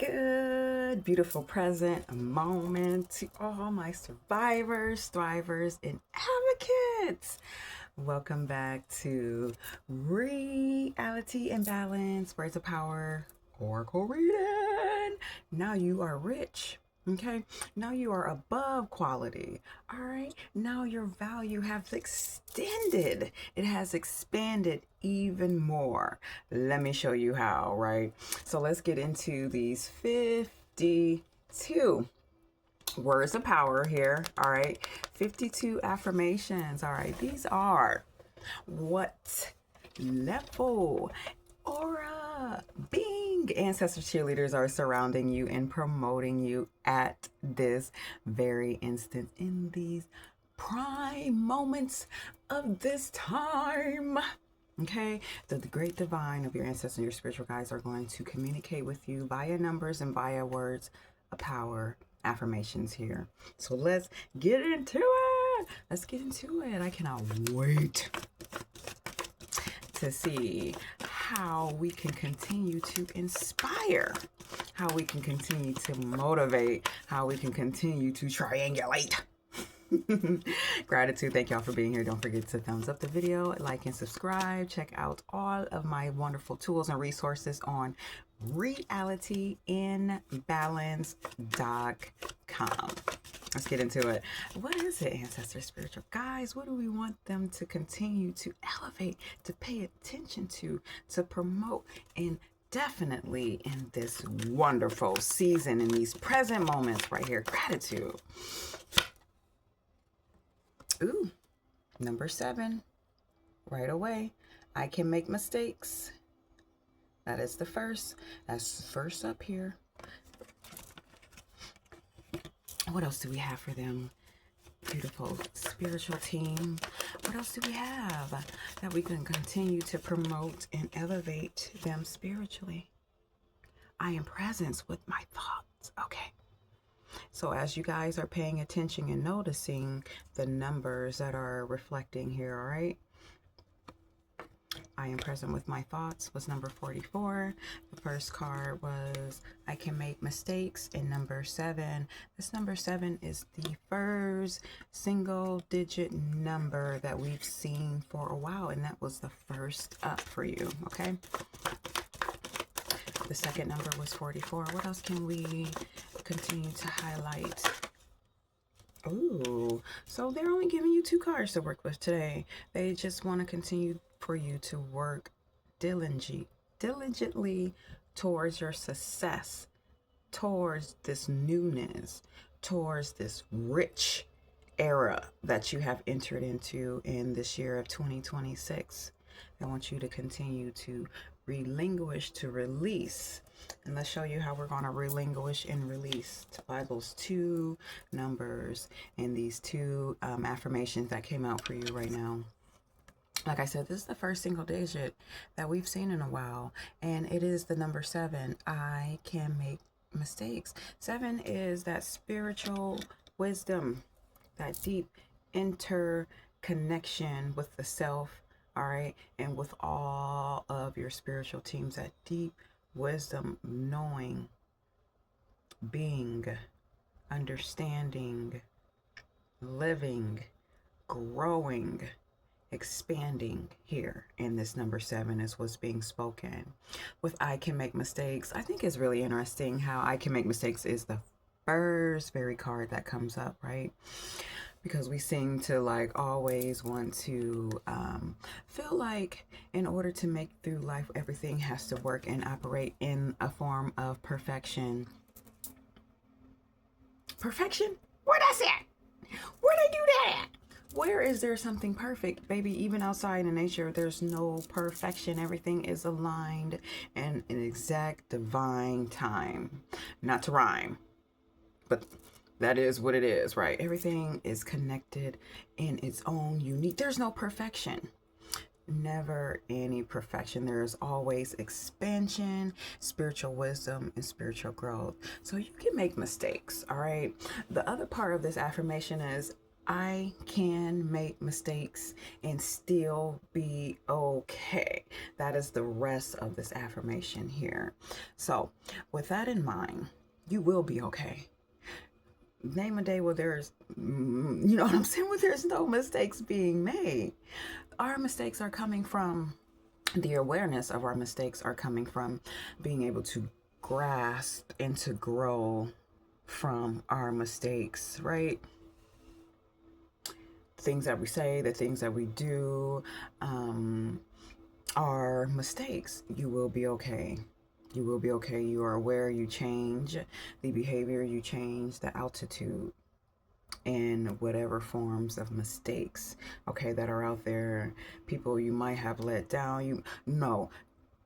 Good, beautiful present moment to all my survivors, thrivers, and advocates. Welcome back to Reality and Balance, Words of Power, Oracle Reading. Now you are rich. Okay, now you are above quality. All right, now your value has extended, it has expanded even more. Let me show you how, right? So let's get into these 52 words of power here. All right, 52 affirmations. All right, these are what level, aura, being ancestor cheerleaders are surrounding you and promoting you at this very instant in these prime moments of this time. Okay, the great divine of your ancestors and your spiritual guides are going to communicate with you via numbers and via words of power, affirmations here. So let's get into it. Let's get into it. I cannot wait to see how we can continue to inspire, how we can continue to motivate, how we can continue to triangulate. Gratitude. Thank y'all for being here. Don't forget to thumbs up the video, like and subscribe. Check out all of my wonderful tools and resources on realityinbalance.com. Let's get into it. What is it, ancestor spiritual guys? What do we want them to continue to elevate, to pay attention to promote, and definitely in this wonderful season, in these present moments right here? Gratitude. Ooh, number 7, right away. I can make mistakes. That is the first. That's the first up here. What else do we have for them? Beautiful spiritual team. What else do we have that we can continue to promote and elevate them spiritually? I am presence with my thoughts. Okay. So as you guys are paying attention and noticing the numbers that are reflecting here, all right? I am present with my thoughts was number 44. The first card was I can make mistakes in number 7. This number 7 is the first single digit number that we've seen for a while, and that was the first up for you, okay? The second number was 44. What else can we continue to highlight? Ooh, so they're only giving you 2 cards to work with today. They just want to continue for you to work diligently towards your success, towards this newness, towards this rich era that you have entered into in this year of 2026. I want you to continue to relinquish, to release. And let's show you how we're going to relinquish and release by those 2 numbers and these 2 affirmations that came out for you right now. Like I said, this is the first single digit that we've seen in a while, and it is the number 7. I can make mistakes. 7 is that spiritual wisdom, that deep interconnection with the self, all right, and with all of your spiritual teams, that deep wisdom, knowing, being, understanding, living, growing, expanding here in this number 7 is what's being spoken. With I can make mistakes, I think it's really interesting how I can make mistakes is the first very card that comes up, right? Because we seem to like always want to feel like in order to make through life, everything has to work and operate in a form of perfection. Perfection? Where that's at? Where they do that? Where is there something perfect? Baby, even outside in nature, there's no perfection. Everything is aligned in an exact divine time. Not to rhyme, but that is what it is, right? Everything is connected in its own unique. There's no perfection. Never any perfection. There is always expansion, spiritual wisdom, and spiritual growth. So you can make mistakes, all right? The other part of this affirmation is I can make mistakes and still be okay. That is the rest of this affirmation here. So, with that in mind, you will be okay. Name a day where there's, you know what I'm saying, where there's no mistakes being made. Our mistakes are coming from the awareness of our mistakes are coming from being able to grasp and to grow from our mistakes, right? Things that we say, the things that we do, are mistakes. You will be okay. You will be okay. You are aware, you change the behavior, you change the altitude in whatever forms of mistakes, okay, that are out there. People you might have let down. You know,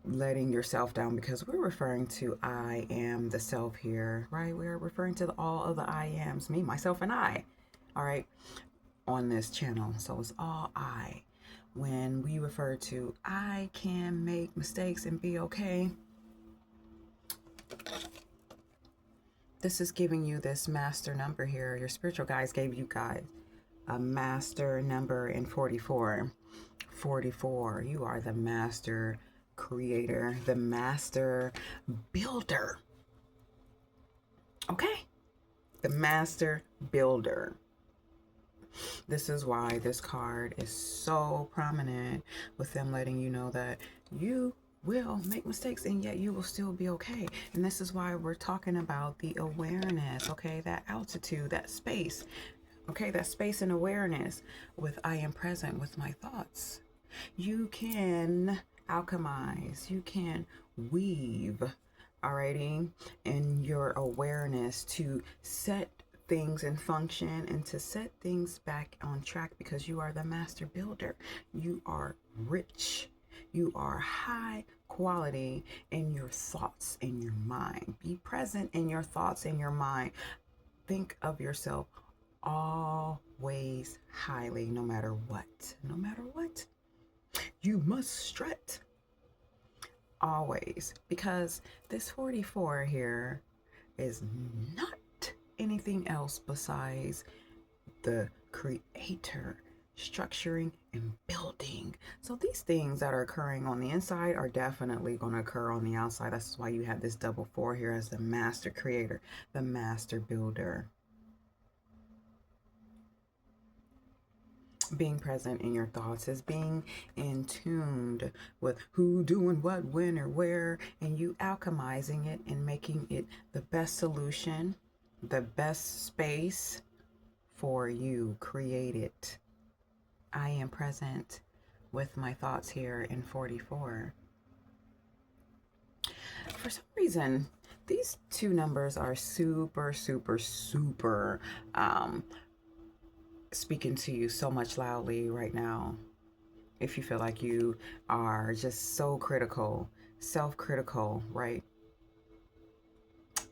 letting yourself down, because we're referring to I am the self here, right? We're referring to all of the I ams, me, myself, and I, all right, on this channel. So it's all I. When we refer to I can make mistakes and be okay, this is giving you this master number here. Your spiritual guides gave you guys a master number in 44. 44, you are the master creator, the master builder. Okay? The master builder. This is why this card is so prominent, with them letting you know that you will make mistakes and yet you will still be okay. And this is why we're talking about the awareness, okay? That altitude, that space, okay? That space and awareness with I am present with my thoughts. You can alchemize, you can weave, alrighty, in your awareness to set things in function and to set things back on track, because you are the master builder. You are rich. You are high quality in your thoughts, in your mind. Be present in your thoughts, in your mind. Think of yourself always highly, no matter what. No matter what. You must strut always, because this 44 here is not anything else besides the creator structuring and building. So these things that are occurring on the inside are definitely going to occur on the outside. That's why you have this double 4 here as the master creator, the master builder. Being present in your thoughts is being in tuned with who, doing what, when, or where, and you alchemizing it and making it the best solution, the best space for you. Create it. I am present with my thoughts here in 44. For some reason, these two numbers are super, super, super speaking to you so much loudly right now. If you feel like you are just so critical, self-critical, right?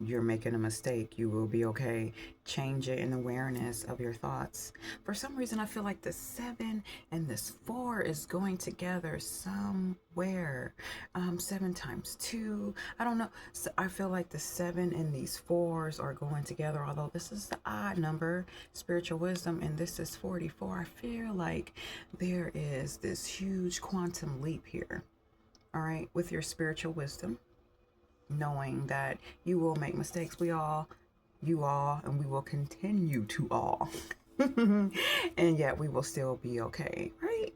You're making a mistake. You will be okay. Change it in awareness of your thoughts. For some reason, I feel like the 7 and this 4 is going together somewhere. 7 times 2. I don't know. So I feel like the 7 and these 4s are going together. Although this is the odd number, spiritual wisdom, and this is 44. I feel like there is this huge quantum leap here. All right, with your spiritual wisdom, knowing that you will make mistakes. You all, and we will continue to all. And yet we will still be okay, right?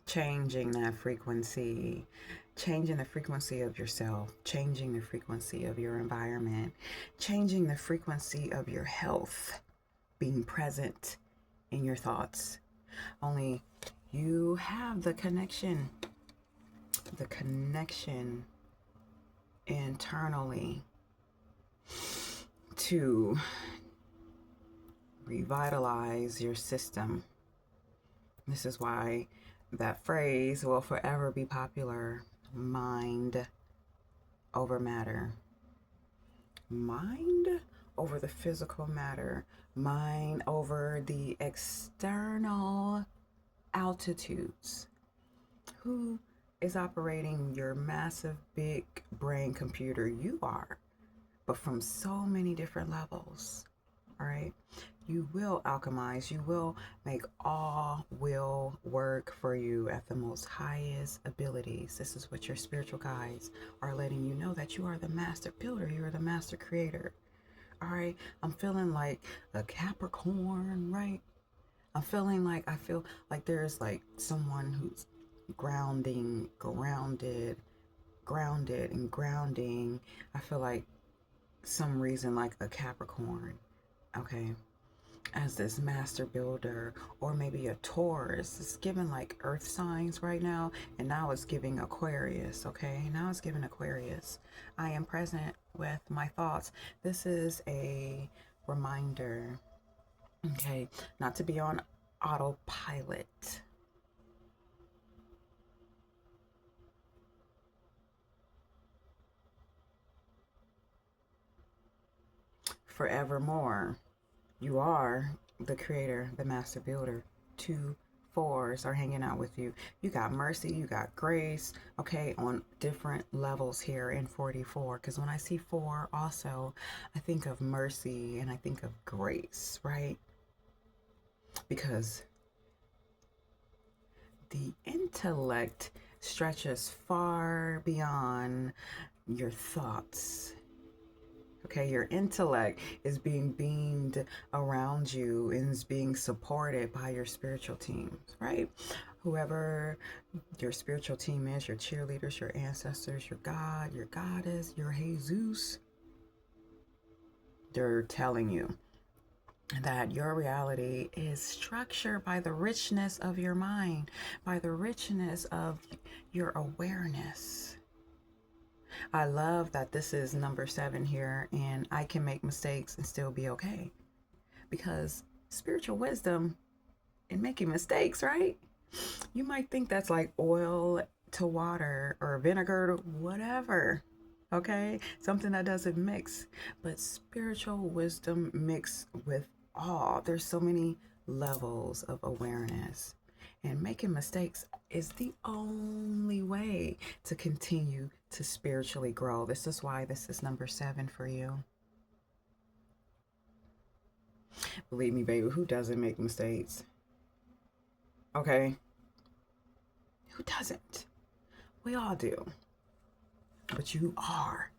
Changing that frequency, changing the frequency of yourself, changing the frequency of your environment, changing the frequency of your health, being present in your thoughts. Only you have the connection internally to revitalize your system. This is why that phrase will forever be popular: mind over matter. Mind over the physical matter. Mind over the external altitudes. Who is operating your massive, big brain computer. You are, but from so many different levels. All right. You will alchemize. You will make all will work for you at the most highest abilities. This is what your spiritual guides are letting you know, that you are the master builder. You are the master creator. All right. I'm feeling like a Capricorn, right? I feel like there's like someone who's grounded and grounding. I feel like some reason like a Capricorn, okay, as this master builder, or maybe a Taurus. It's giving like earth signs right now, and now it's giving Aquarius, okay? Now it's giving Aquarius. I am present with my thoughts. This is a reminder, okay, not to be on autopilot. Forevermore. You are the creator, the master builder. 2 4s are hanging out with you. You got mercy, you got grace, okay, on different levels here in 44. Because when I see 4, also, I think of mercy and I think of grace, right? Because the intellect stretches far beyond your thoughts. Okay, your intellect is being beamed around you and is being supported by your spiritual teams, right? Whoever your spiritual team is, your cheerleaders, your ancestors, your God, your goddess, your Jesus, they're telling you that your reality is structured by the richness of your mind, by the richness of your awareness. I love that this is number 7 here, and I can make mistakes and still be okay. Because spiritual wisdom in making mistakes, right? You might think that's like oil to water or vinegar to whatever, okay? Something that doesn't mix. But spiritual wisdom mixed with all. There's so many levels of awareness. And making mistakes is the only way to continue to spiritually grow. This is why this is number 7 for you. Believe me, baby, who doesn't make mistakes? Okay? Who doesn't? We all do. But you are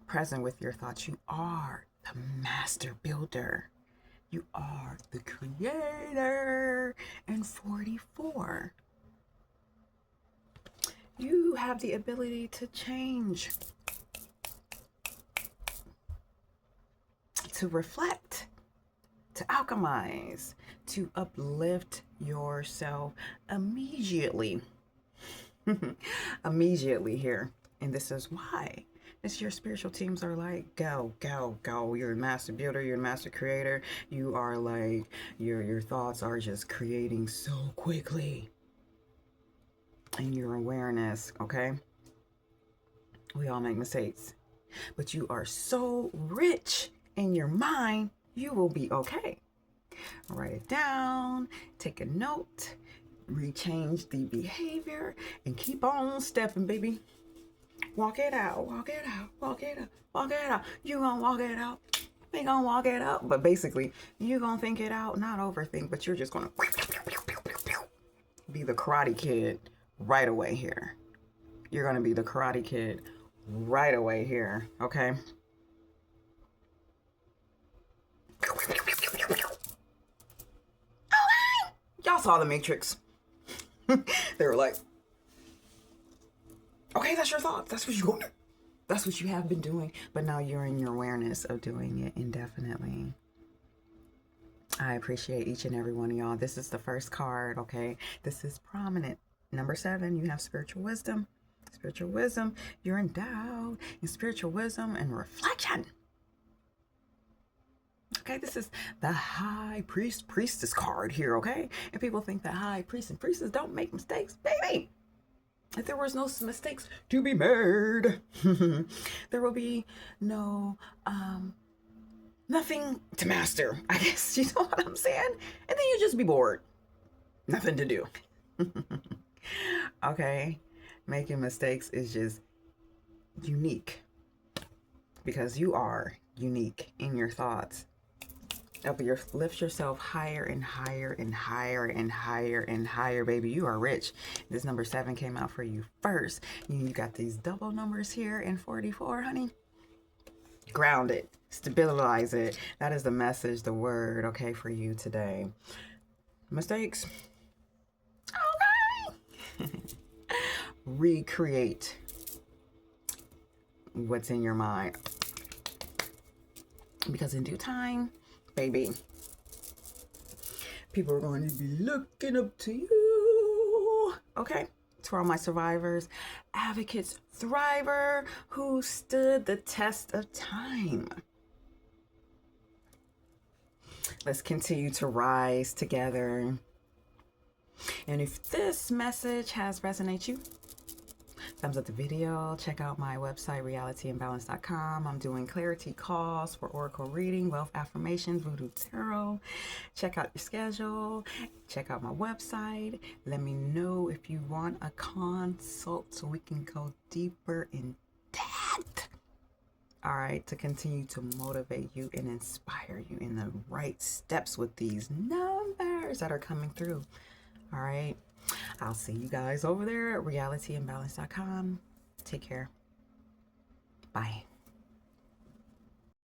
present with your thoughts. You are the master builder. You are the creator. And 44. You have the ability to change, to reflect, to alchemize, to uplift yourself immediately. Immediately here. And this is why. It's your spiritual teams are like, go, go, go. You're a master builder, you're a master creator. You are like, your thoughts are just creating so quickly. And your awareness, okay? We all make mistakes. But you are so rich in your mind, you will be okay. Write it down, take a note, rechange the behavior, and keep on stepping, baby. Walk it out, walk it out, walk it out, walk it out. You gonna walk it out. We gonna walk it out. But basically, you gonna think it out, not overthink, but you're just gonna be the Karate Kid right away here. You're gonna be the Karate Kid right away here, okay? Y'all saw the Matrix. They were like, okay, that's your thoughts. That's what you're going to do. That's what you have been doing. But now you're in your awareness of doing it indefinitely. I appreciate each and every one of y'all. This is the first card, okay? This is prominent. Number 7, you have spiritual wisdom. Spiritual wisdom, you're endowed in spiritual wisdom and reflection. Okay, this is the high priestess card here, okay? And people think that high priests and priestesses don't make mistakes. Baby, if there was no mistakes to be made, there will be no nothing to master, I guess. You know what I'm saying? And then you just be bored. Nothing to do. Okay? Making mistakes is just unique because you are unique in your thoughts. Lift yourself higher and higher and higher and higher and higher, baby. You are rich. This number 7 came out for you first. You got these double numbers here in 44, honey. Ground it, stabilize it. That is the message, the word, okay, for you today. Mistakes. Okay. Recreate what's in your mind. Because in due time, baby, people are going to be looking up to you. Okay? To all my survivors, advocates, thriver, who stood the test of time. Let's continue to rise together. And if this message has resonated you, thumbs up the video. Check out my website, realityandbalance.com. I'm doing clarity calls for oracle reading, wealth affirmations, voodoo tarot. Check out your schedule. Check out my website. Let me know if you want a consult so we can go deeper in depth. All right, to continue to motivate you and inspire you in the right steps with these numbers that are coming through. All right. I'll see you guys over there at realityandbalance.com. Take care. Bye.